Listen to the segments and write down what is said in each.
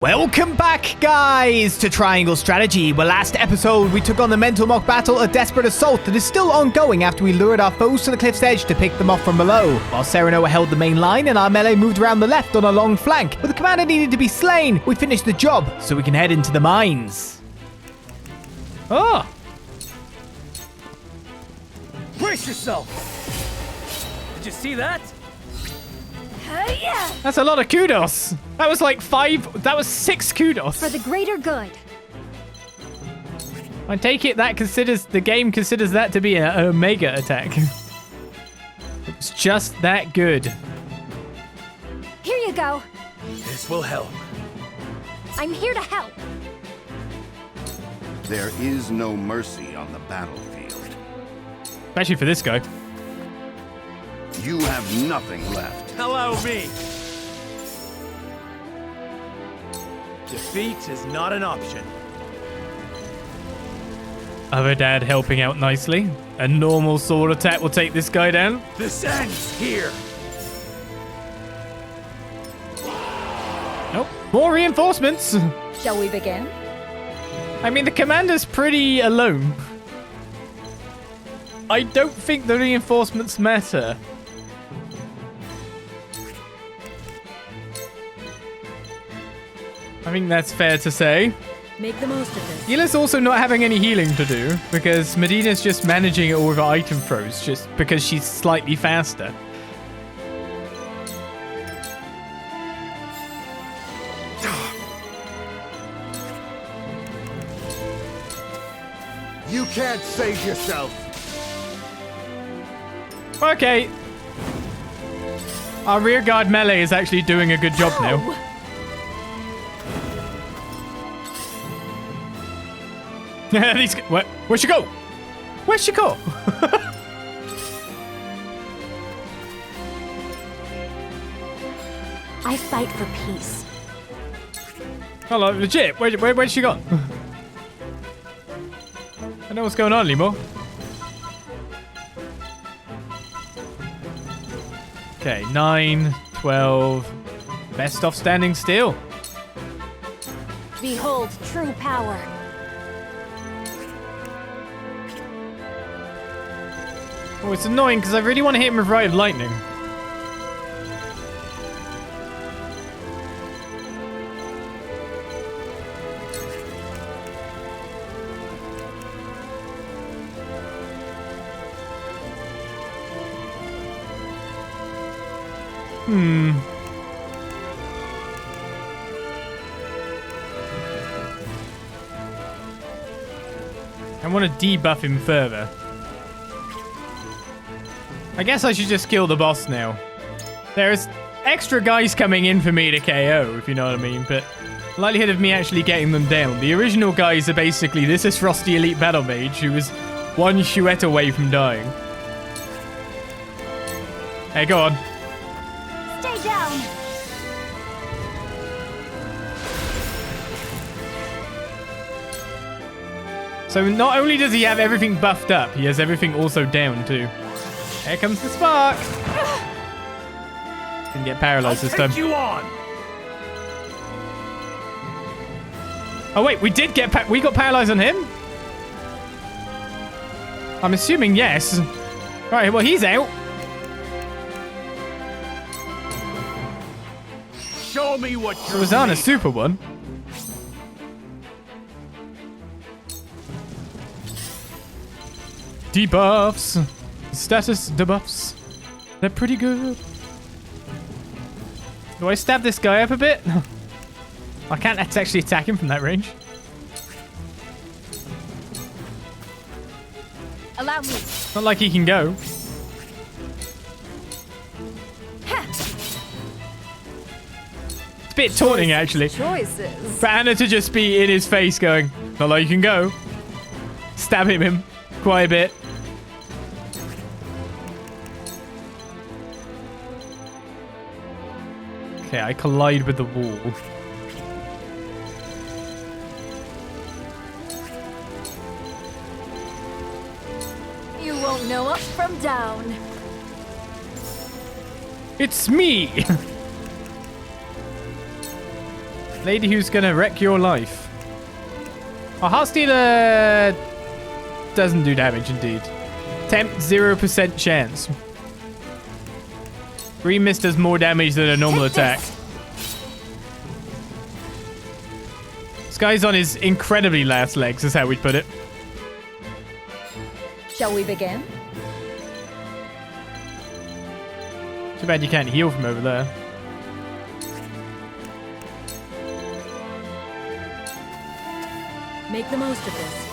Welcome back, guys, to Triangle Strategy, where last episode we took on the mental mock battle, a desperate assault that is still ongoing after we lured our foes to the cliff's edge to pick them off from below. While Serenoa held the main line and our melee moved around the left on a long flank, but the commander needed to be slain, we finished the job so we can head into the mines. Oh! Brace yourself! Did you see that? Yeah. That's a lot of kudos. That was like 6 kudos. For the greater good. I take it that the game considers that to be an Omega attack. It's just that good. Here you go. This will help. I'm here to help. There is no mercy on the battlefield. Especially for this guy. You have nothing left. Allow me. Defeat is not an option. Other dad helping out nicely. A normal sword attack will take this guy down. This ends here. Nope. More reinforcements. Shall we begin? I mean, the commander's pretty alone. I don't think the reinforcements matter. I think that's fair to say. Make the most of this. Hila's also not having any healing to do because Medina's just managing it all with her item throws just because she's slightly faster. You can't save yourself. Okay. Our rearguard melee is actually doing a good job now. Where'd she go? Where'd she go? I fight for peace. Hello, legit. Where'd she go? I don't know what's going on anymore. Okay, 9, 12. Best off standing still. Behold true power. Oh, it's annoying because I really want to hit him with Ray of Lightning. I want to debuff him further. I guess I should just kill the boss now. There's extra guys coming in for me to KO, if you know what I mean, but the likelihood of me actually getting them down. The original guys are basically this Aesfrosti Elite Battle Mage who was one Shuette away from dying. Hey, go on. Stay down. So not only does he have everything buffed up, he has everything also down too. Here comes the spark. Didn't get paralyzed this time. You on. Oh wait, we got paralyzed on him? I'm assuming yes. Alright, well he's out. Show me what So you're was on a made. super one. Debuffs. Status debuffs. They're pretty good. Do I stab this guy up a bit? I can't actually attack him from that range. Allow me. Not like he can go. It's a bit taunting, actually. Choices. For Anna to just be in his face going, not like you can go. Stabbing him quite a bit. Okay, I collide with the wall. You won't know up from down. It's me! Lady who's gonna wreck your life. A Heartstealer doesn't do damage, indeed. Tempt 0% chance. Green Mist does more damage than a normal attack. This guy's on his incredibly last legs, is how we'd put it. Shall we begin? Too bad you can't heal from over there. Make the most of this.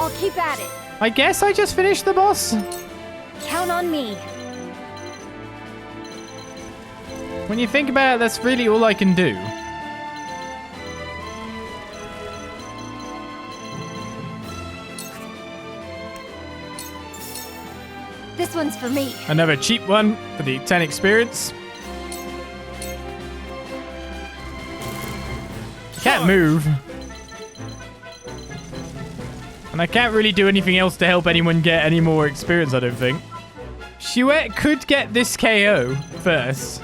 I'll keep at it. I guess I just finished the boss. Count on me. When you think about it, that's really all I can do. This one's for me. Another cheap one for the 10 experience. Can't move. And I can't really do anything else to help anyone get any more experience, I don't think. Chouette could get this KO first.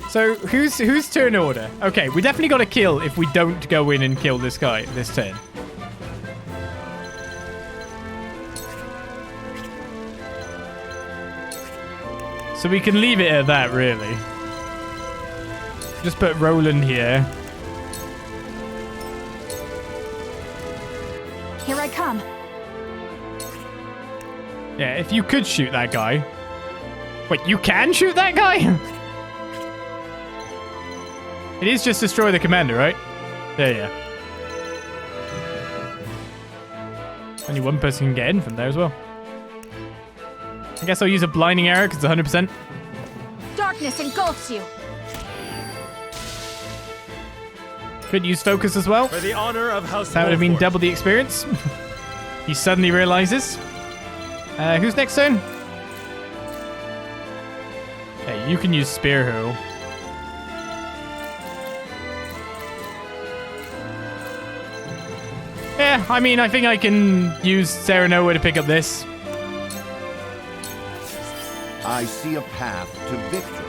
So whose turn order? Okay, we definitely got to kill if we don't go in and kill this guy this turn. So we can leave it at that, really. Just put Roland here. Here I come. Yeah, if you could shoot that guy. Wait, you can shoot that guy? It is just destroy the commander, right? Yeah. Only one person can get in from there as well. I guess I'll use a blinding arrow because it's 100%. Darkness engulfs you. Could use focus as well. For the honor of House That would have been Wolford. double the experience. He suddenly realizes. Who's next turn? Hey, you can use spear hurl. Yeah, I mean, I think I can use Serenoa to pick up this. I see a path to victory.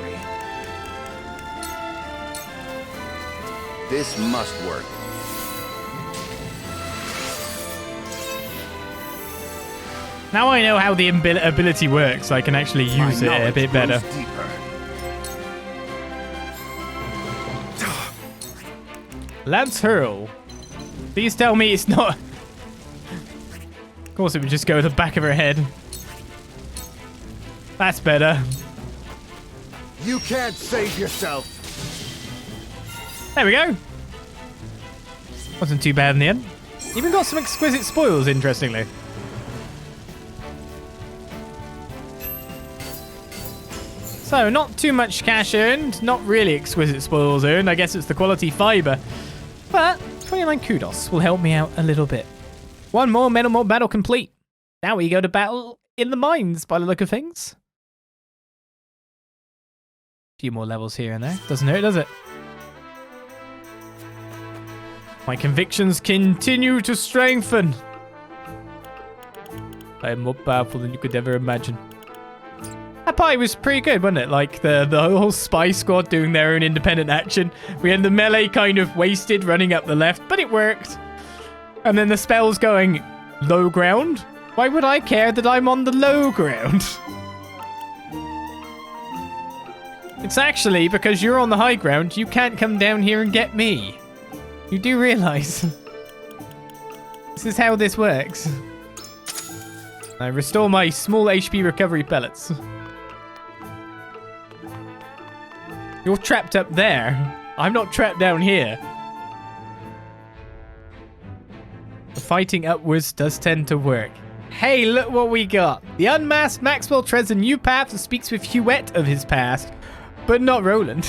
This must work. Now I know how the ability works, I can actually use it a bit better. Lance Hurl. Please tell me it's not... Of course it would just go to the back of her head. That's better. You can't save yourself. There we go. Wasn't too bad in the end. Even got some exquisite spoils, interestingly. So, not too much cash earned. Not really exquisite spoils earned. I guess it's the quality fiber. But 29 kudos will help me out a little bit. One more Metal Mob battle complete. Now we go to battle in the mines by the look of things. A few more levels here and there. Doesn't hurt, does it? My convictions continue to strengthen. I am more powerful than you could ever imagine. That party was pretty good, wasn't it? Like the whole spy squad doing their own independent action. We had the melee kind of wasted running up the left, but it worked. And then the spells going low ground. Why would I care that I'm on the low ground? It's actually because you're on the high ground, you can't come down here and get me. You do realize this is how this works. I restore my small HP recovery pellets. You're trapped up there. I'm not trapped down here. The fighting upwards does tend to work. Hey, look what we got. The unmasked Maxwell treads a new path and speaks with Chouette of his past, but not Roland.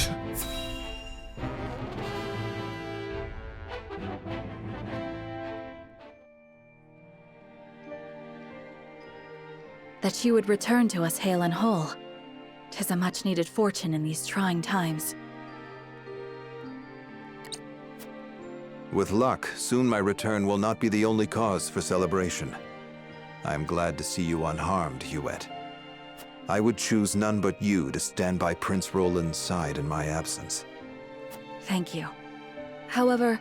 That you would return to us hale and whole. 'Tis a much-needed fortune in these trying times. With luck, soon my return will not be the only cause for celebration. I am glad to see you unharmed, Chouette. I would choose none but you to stand by Prince Roland's side in my absence. Thank you. However,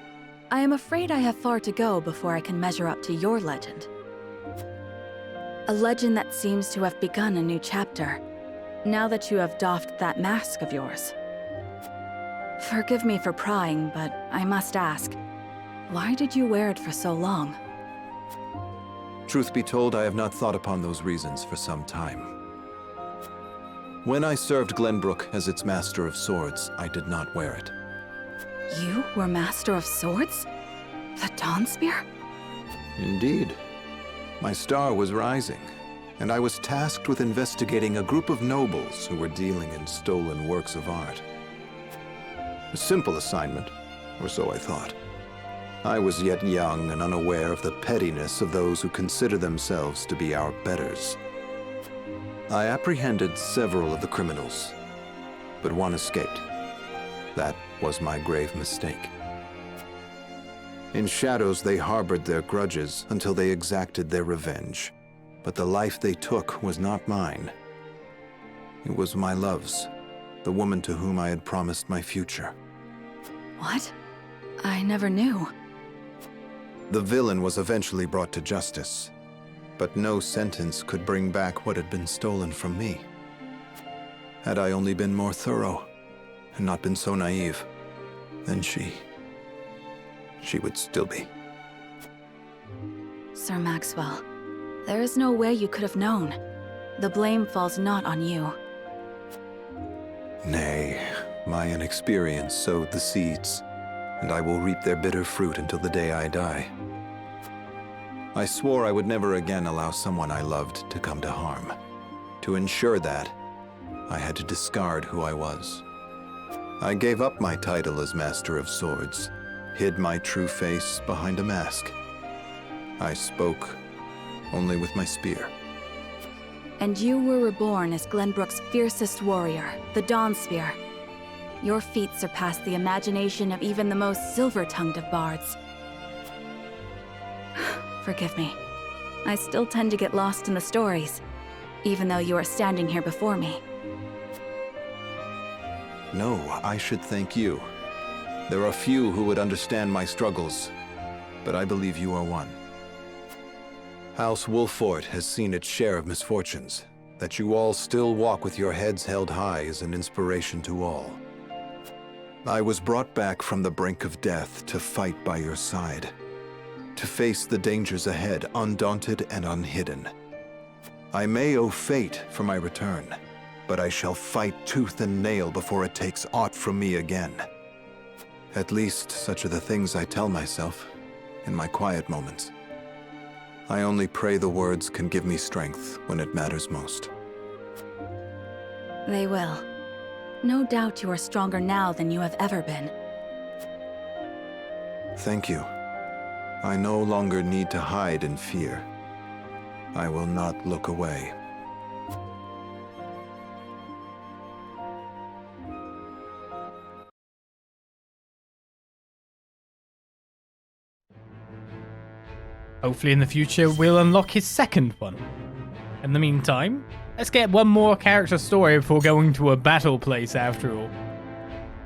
I am afraid I have far to go before I can measure up to your legend. A legend that seems to have begun a new chapter, now that you have doffed that mask of yours. Forgive me for prying, but I must ask, why did you wear it for so long? Truth be told, I have not thought upon those reasons for some time. When I served Glenbrook as its Master of Swords, I did not wear it. You were Master of Swords? The Dawn Spear? Indeed. My star was rising, and I was tasked with investigating a group of nobles who were dealing in stolen works of art. A simple assignment, or so I thought. I was yet young and unaware of the pettiness of those who consider themselves to be our betters. I apprehended several of the criminals, but one escaped. That was my grave mistake. In shadows, they harbored their grudges until they exacted their revenge. But the life they took was not mine. It was my love's, the woman to whom I had promised my future. What? I never knew. The villain was eventually brought to justice, but no sentence could bring back what had been stolen from me. Had I only been more thorough, and not been so naive, then she would still be. Sir Maxwell, there is no way you could have known. The blame falls not on you. Nay, my inexperience sowed the seeds, and I will reap their bitter fruit until the day I die. I swore I would never again allow someone I loved to come to harm. To ensure that, I had to discard who I was. I gave up my title as Master of Swords, hid my true face behind a mask. I spoke only with my spear. And you were reborn as Glenbrook's fiercest warrior, the Dawn Spear. Your feat surpassed the imagination of even the most silver-tongued of bards. Forgive me. I still tend to get lost in the stories, even though you are standing here before me. No, I should thank you. There are few who would understand my struggles, but I believe you are one. House Wolfort has seen its share of misfortunes. That you all still walk with your heads held high is an inspiration to all. I was brought back from the brink of death to fight by your side, to face the dangers ahead undaunted and unhidden. I may owe fate for my return, but I shall fight tooth and nail before it takes aught from me again. At least such are the things I tell myself in my quiet moments. I only pray the words can give me strength when it matters most. They will. No doubt you are stronger now than you have ever been. Thank you. I no longer need to hide in fear. I will not look away. Hopefully in the future we'll unlock his second one. In the meantime, let's get one more character story before going to a battle place after all.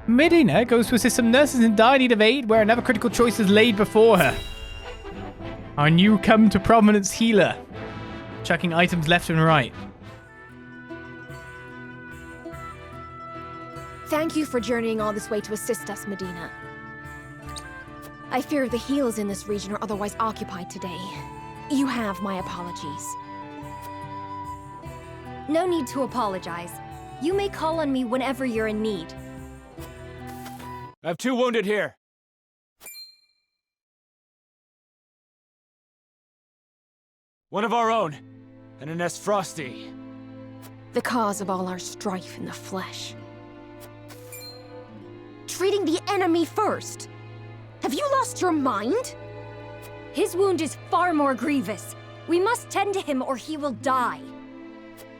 Medina goes to assist some nurses in dire need of aid where another critical choice is laid before her. Our new come to prominence healer, chucking items left and right. Thank you for journeying all this way to assist us, Medina. I fear the healers in this region are otherwise occupied today. You have my apologies. No need to apologize. You may call on me whenever you're in need. I have 2 wounded here. One of our own, and an Aesfrosti. The cause of all our strife in the flesh. Treating the enemy first? Have you lost your mind? His wound is far more grievous. We must tend to him or he will die.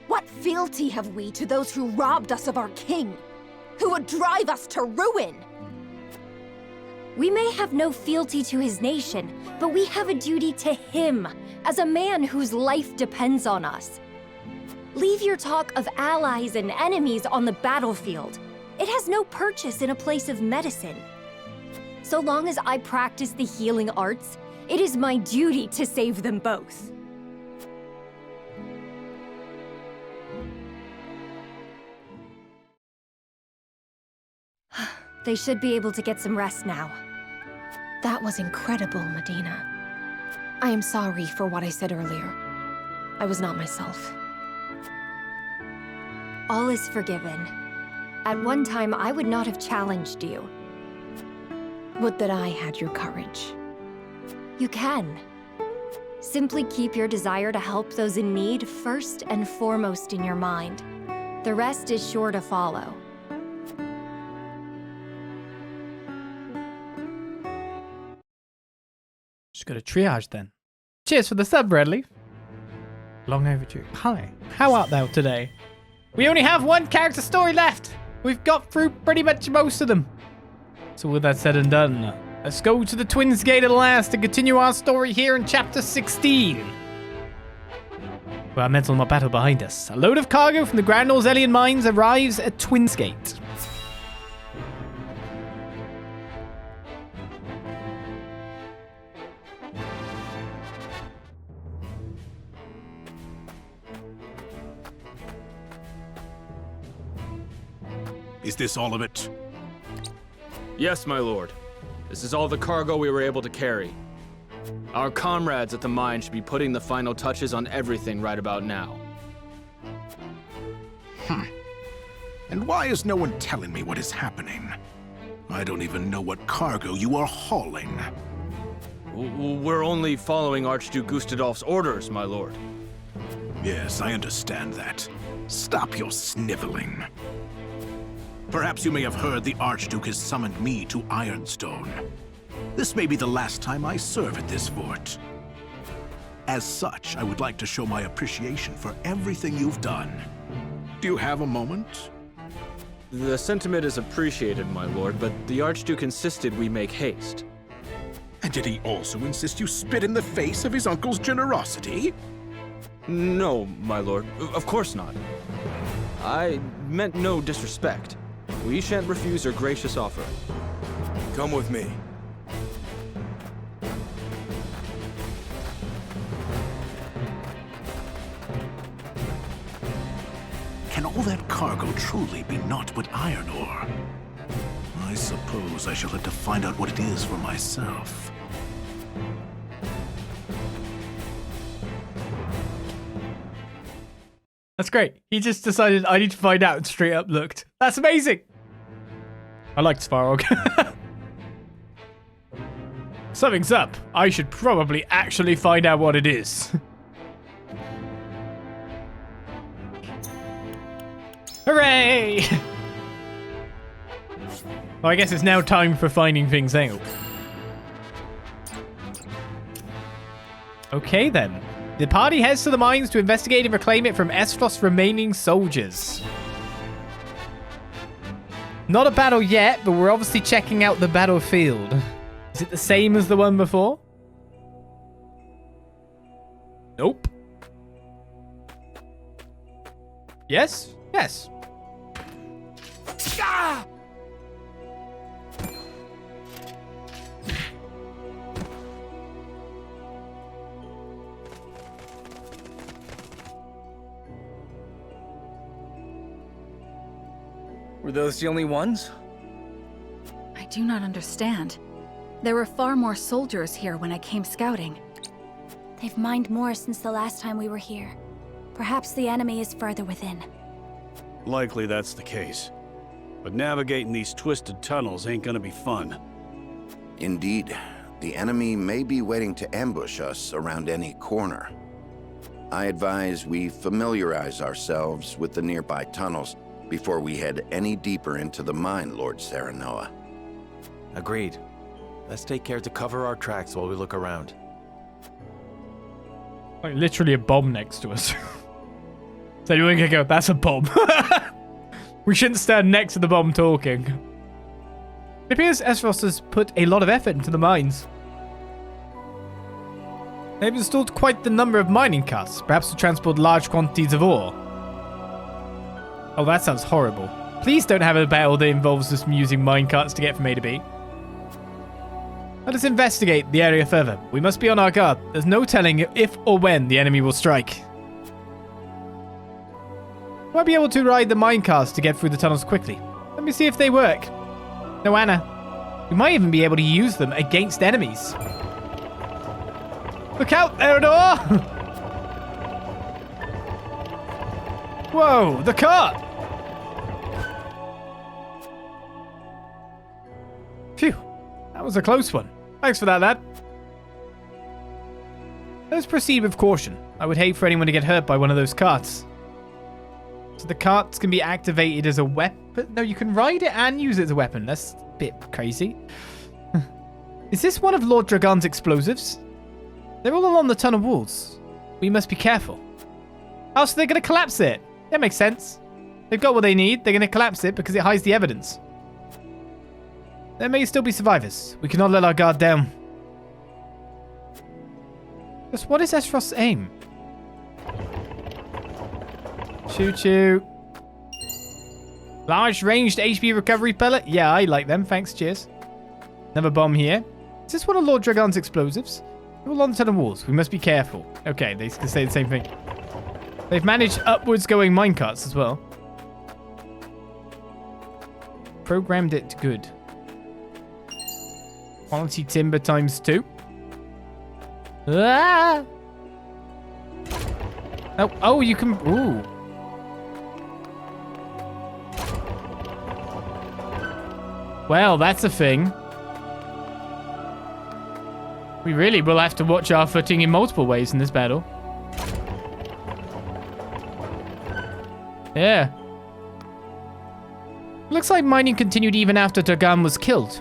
What fealty have we to those who robbed us of our king? Who would drive us to ruin? We may have no fealty to his nation, but we have a duty to him, as a man whose life depends on us. Leave your talk of allies and enemies on the battlefield. It has no purchase in a place of medicine. So long as I practice the healing arts, it is my duty to save them both. They should be able to get some rest now. That was incredible, Medina. I am sorry for what I said earlier. I was not myself. All is forgiven. At one time, I would not have challenged you. Would that I had your courage. You can. Simply keep your desire to help those in need first and foremost in your mind. The rest is sure to follow. Just got a triage then. Cheers for the sub, Redleaf. Long overdue. Hi, how art thou today? We only have one character story left. We've got through pretty much most of them. So with that said and done, let's go to the Twins Gate at last and continue our story here in chapter 16. With our mental mob battle behind us, a load of cargo from the Grand Norzellian Mines arrives at Twins Gate. Is this all of it? Yes, my lord. This is all the cargo we were able to carry. Our comrades at the mine should be putting the final touches on everything right about now. And why is no one telling me what is happening? I don't even know what cargo you are hauling. We're only following Archduke Gustadolf's orders, my lord. Yes, I understand that. Stop your sniveling. Perhaps you may have heard the Archduke has summoned me to Ironstone. This may be the last time I serve at this fort. As such, I would like to show my appreciation for everything you've done. Do you have a moment? The sentiment is appreciated, my lord, but the Archduke insisted we make haste. And did he also insist you spit in the face of his uncle's generosity? No, my lord. Of course not. I meant no disrespect. We shan't refuse your gracious offer. Come with me. Can all that cargo truly be naught but iron ore? I suppose I shall have to find out what it is for myself. That's great. He just decided I need to find out and straight up looked. That's amazing. I like Svarog. Something's up. I should probably actually find out what it is. Hooray! Well, I guess it's now time for finding things out. Okay then. The party heads to the mines to investigate and reclaim it from Aesfrost's remaining soldiers. Not a battle yet, but we're obviously checking out the battlefield. Is it the same as the one before? Nope. Yes? Yes. Ah! Were those the only ones? I do not understand. There were far more soldiers here when I came scouting. They've mined more since the last time we were here. Perhaps the enemy is further within. Likely that's the case. But navigating these twisted tunnels ain't gonna be fun. Indeed. The enemy may be waiting to ambush us around any corner. I advise we familiarize ourselves with the nearby tunnels before we head any deeper into the mine, Lord Serenoa. Agreed. Let's take care to cover our tracks while we look around. Like literally a bomb next to us. So anyone can go, that's a bomb. We shouldn't stand next to the bomb talking. It appears Aesfrost has put a lot of effort into the mines. They've installed quite the number of mining carts, perhaps to transport large quantities of ore. Oh, that sounds horrible. Please don't have a battle that involves us using minecarts to get from A to B. Let us investigate the area further. We must be on our guard. There's no telling if or when the enemy will strike. Might be able to ride the minecarts to get through the tunnels quickly. Let me see if they work. No, Anna. We might even be able to use them against enemies. Look out, Theodore! Whoa, the cart! Phew, that was a close one. Thanks for that, lad. Let's proceed with caution. I would hate for anyone to get hurt by one of those carts. So the carts can be activated as a weapon? No, you can ride it and use it as a weapon. That's a bit crazy. Is this one of Lord Dragon's explosives? They're all along the tunnel walls. We must be careful. Oh, so they're going to collapse it. That makes sense. They've got what they need. They're going to collapse it because it hides the evidence. There may still be survivors. We cannot let our guard down. Just what is Aesfrost's aim? Choo-choo. Large ranged HP recovery pellet? Yeah, I like them. Thanks, cheers. Another bomb here. Is this one of Lord Dragon's explosives? They're all on the tunnel walls. We must be careful. Okay, they can say the same thing. They've managed upwards going minecarts as well. Programmed it good. Quality timber ×2. Ah! Oh, you can... Ooh. Well, that's a thing. We really will have to watch our footing in multiple ways in this battle. Yeah. Looks like mining continued even after Dragan was killed.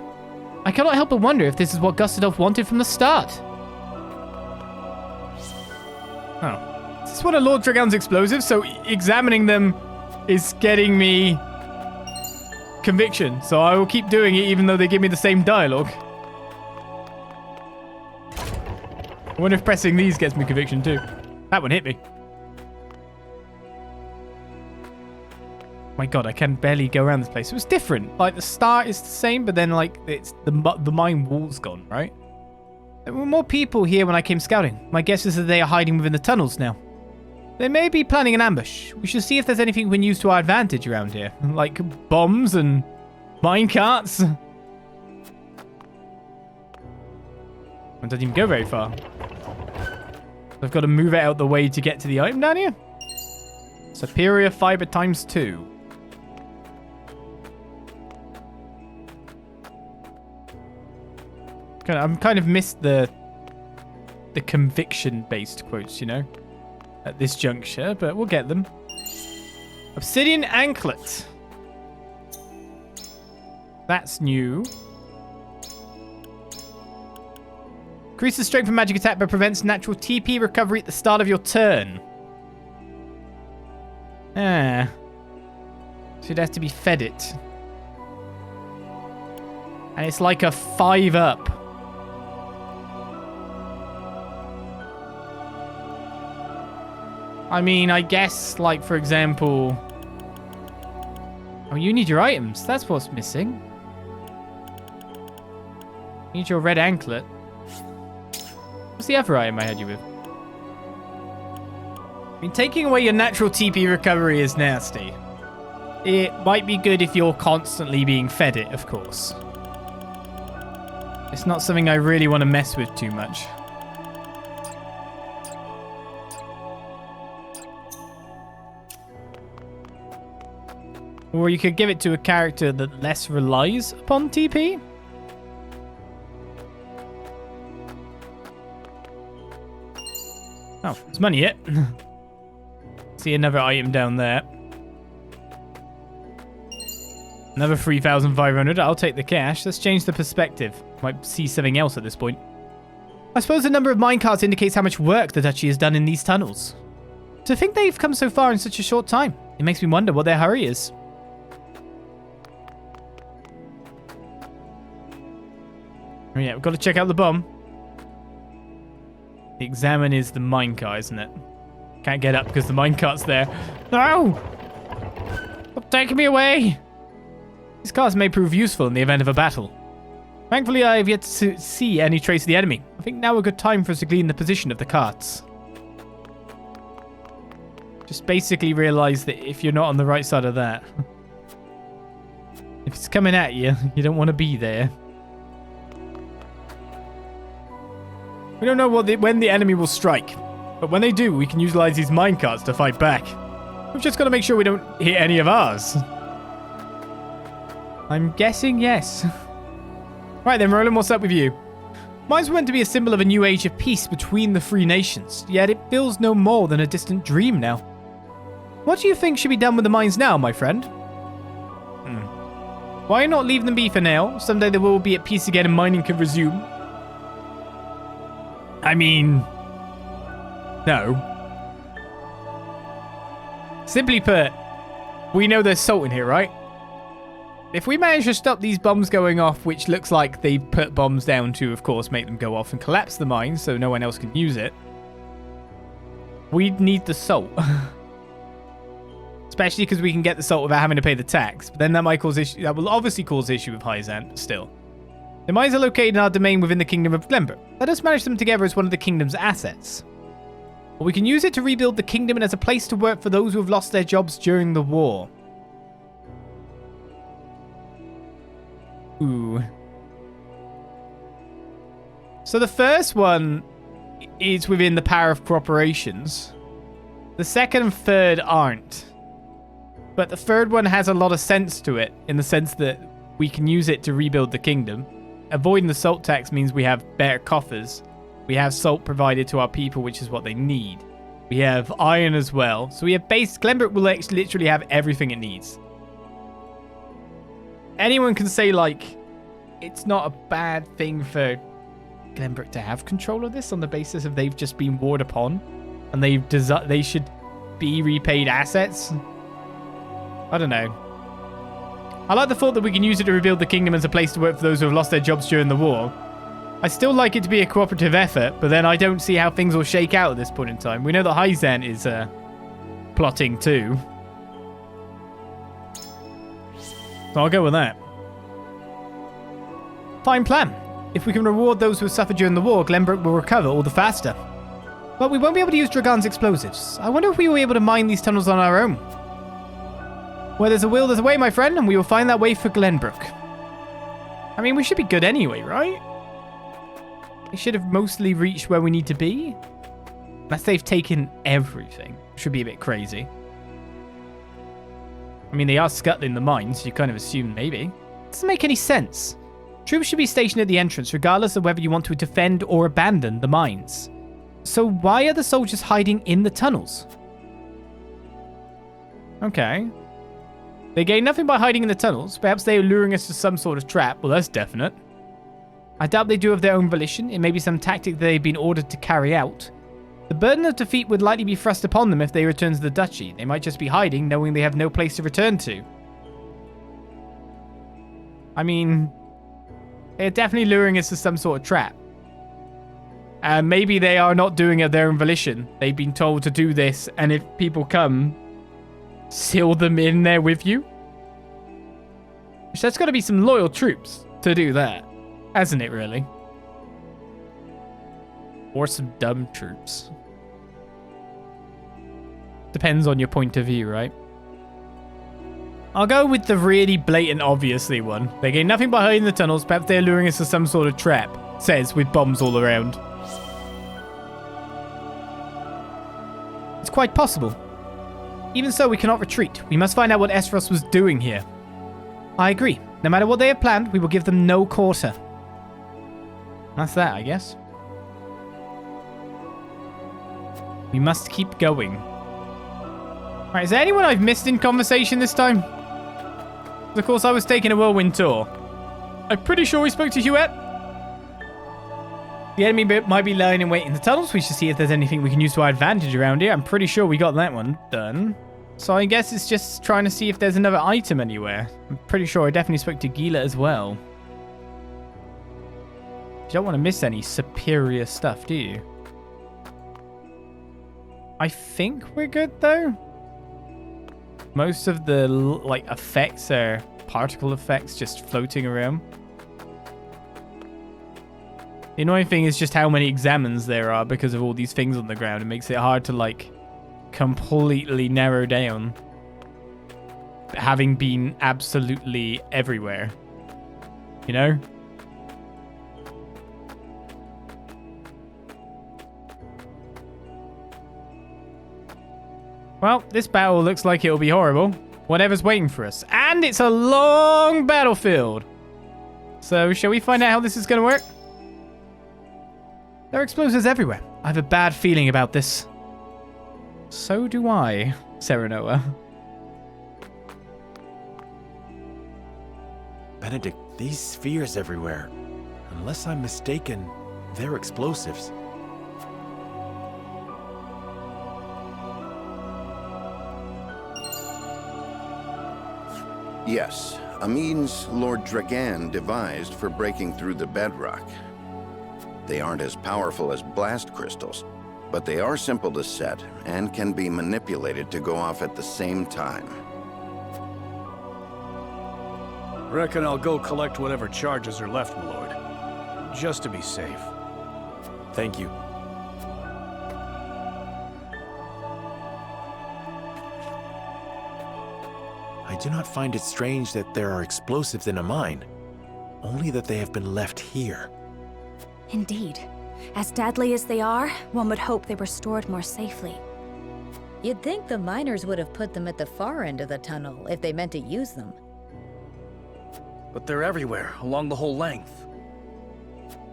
I cannot help but wonder if this is what Gustadolf wanted from the start. Oh. Is this one of Lord Dragon's explosives? So examining them is getting me conviction. So I will keep doing it even though they give me the same dialogue. I wonder if pressing these gets me conviction too. That one hit me. My god, I can barely go around this place. It was different. Like, the start is the same, but then, like, it's the mine wall's gone, right? There were more people here when I came scouting. My guess is that they are hiding within the tunnels now. They may be planning an ambush. We should see if there's anything we can use to our advantage around here. Like, bombs and minecarts. It doesn't even go very far. I've got to move it out the way to get to the item down here. Superior fiber ×2. I've kind of missed the conviction-based quotes, you know, at this juncture, but we'll get them. Obsidian anklet. That's new. Increases strength and magic attack, but prevents natural TP recovery at the start of your turn. Ah. So you'd have to be fed it. And it's like a 5-up. I mean, I guess, like, for example... Oh, you need your items. That's what's missing. You need your red anklet. What's the other item I had you with? I mean, taking away your natural TP recovery is nasty. It might be good if you're constantly being fed it, of course. It's not something I really want to mess with too much. Or you could give it to a character that less relies upon TP. Oh, there's money yet. See another item down there. Another 3,500. I'll take the cash. Let's change the perspective. Might see something else at this point. I suppose the number of minecarts indicates how much work the Duchy has done in these tunnels. To think they've come so far in such a short time, it makes me wonder what their hurry is. Oh yeah, we've got to check out the bomb. The examine is the minecart, isn't it? Can't get up because the minecart's there. No! Take me away! These carts may prove useful in the event of a battle. Thankfully, I have yet to see any trace of the enemy. I think now a good time for us to glean the position of the carts. Just basically realize that if you're not on the right side of that, if it's coming at you, you don't want to be there. We don't know when the enemy will strike, but when they do, we can utilize these minecarts to fight back. We've just got to make sure we don't hit any of ours. I'm guessing yes. Right then, Roland, what's up with you? Mines were meant to be a symbol of a new age of peace between the three nations, yet it feels no more than a distant dream now. What do you think should be done with the mines now, my friend? Why not leave them be for now? Someday they will be at peace again and mining can resume. I mean, no. Simply put, we know there's salt in here, right? If we manage to stop these bombs going off, which looks like they put bombs down to, of course, make them go off and collapse the mine so no one else can use it, we need the salt. Especially because we can get the salt without having to pay the tax. But then that might cause issue. That will obviously cause issue with Hyzante, but still. The mines are located in our domain within the Kingdom of Glenbrook. Let us manage them together as one of the kingdom's assets. Or we can use it to rebuild the kingdom and as a place to work for those who have lost their jobs during the war. Ooh. So the first one is within the power of corporations. The second and third aren't. But the third one has a lot of sense to it, in the sense that we can use it to rebuild the kingdom. Avoiding the salt tax means we have better coffers. We have salt provided to our people, which is what they need. We have iron as well. So we have base. Glenbrook will literally have everything it needs. Anyone can say, like, it's not a bad thing for Glenbrook to have control of this on the basis of they've just been warred upon. And they should be repaid assets. I don't know. I like the thought that we can use it to rebuild the kingdom as a place to work for those who have lost their jobs during the war. I still like it to be a cooperative effort, but then I don't see how things will shake out at this point in time. We know that Hyzante is plotting too. So I'll go with that. Fine plan. If we can reward those who have suffered during the war, Glenbrook will recover all the faster. But we won't be able to use Dragon's explosives. I wonder if we will be able to mine these tunnels on our own. Where there's a will, there's a way, my friend, and we will find that way for Glenbrook. I mean, we should be good anyway, right? We should have mostly reached where we need to be. Unless they've taken everything. Should be a bit crazy. I mean, they are scuttling the mines, so you kind of assume maybe. Doesn't make any sense. Troops should be stationed at the entrance, regardless of whether you want to defend or abandon the mines. So why are the soldiers hiding in the tunnels? Okay. They gain nothing by hiding in the tunnels. Perhaps they are luring us to some sort of trap. Well, that's definite. I doubt they do of their own volition. It may be some tactic that they've been ordered to carry out. The burden of defeat would likely be thrust upon them if they return to the duchy. They might just be hiding, knowing they have no place to return to. I mean, they're definitely luring us to some sort of trap. And maybe they are not doing it of their own volition. They've been told to do this, and if people come, seal them in there with you. Which there's got to be some loyal troops to do that, hasn't it, really? Or some dumb troops. Depends on your point of view, right? I'll go with the really blatant, obviously one. They gain nothing by hiding the tunnels. Perhaps they're luring us to some sort of trap. Says with bombs all around. It's quite possible. Even so, we cannot retreat. We must find out what Aesfrost was doing here. I agree. No matter what they have planned, we will give them no quarter. That's that, I guess. We must keep going. Right, is there anyone I've missed in conversation this time? Of course, I was taking a whirlwind tour. I'm pretty sure we spoke to Huette. The enemy might be lying in wait in the tunnels. We should see if there's anything we can use to our advantage around here. I'm pretty sure we got that one done. So I guess it's just trying to see if there's another item anywhere. I'm pretty sure I definitely spoke to Gila as well. You don't want to miss any superior stuff, do you? I think we're good, though. most of the like effects are particle effects just floating around. The annoying thing is just how many examines there are because of all these things on the ground. It makes it hard to like completely narrow down, having been absolutely everywhere, you know? Well, this battle looks like it'll be horrible. Whatever's waiting for us. And it's a long battlefield. So, shall we find out how this is going to work? There are explosives everywhere. I have a bad feeling about this. So do I, Serenoa. Benedict, these spheres everywhere. Unless I'm mistaken, they're explosives. Yes, a means Lord Dragan devised for breaking through the bedrock. They aren't as powerful as blast crystals, but they are simple to set and can be manipulated to go off at the same time. Reckon I'll go collect whatever charges are left, my lord. Just to be safe. Thank you. I do not find it strange that there are explosives in a mine, only that they have been left here. Indeed. As deadly as they are, one would hope they were stored more safely. You'd think the miners would have put them at the far end of the tunnel if they meant to use them. But they're everywhere, along the whole length.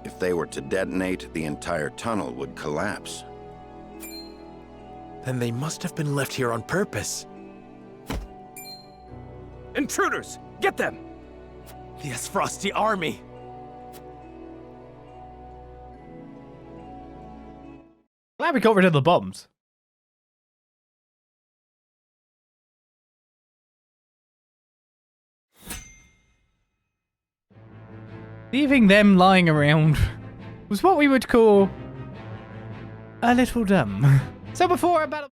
If they were to detonate, the entire tunnel would collapse. Then they must have been left here on purpose. Intruders! Get them! The Aesfrosti army! Glad we got rid of the bombs. Leaving them lying around was what we would call a little dumb. So before a battle...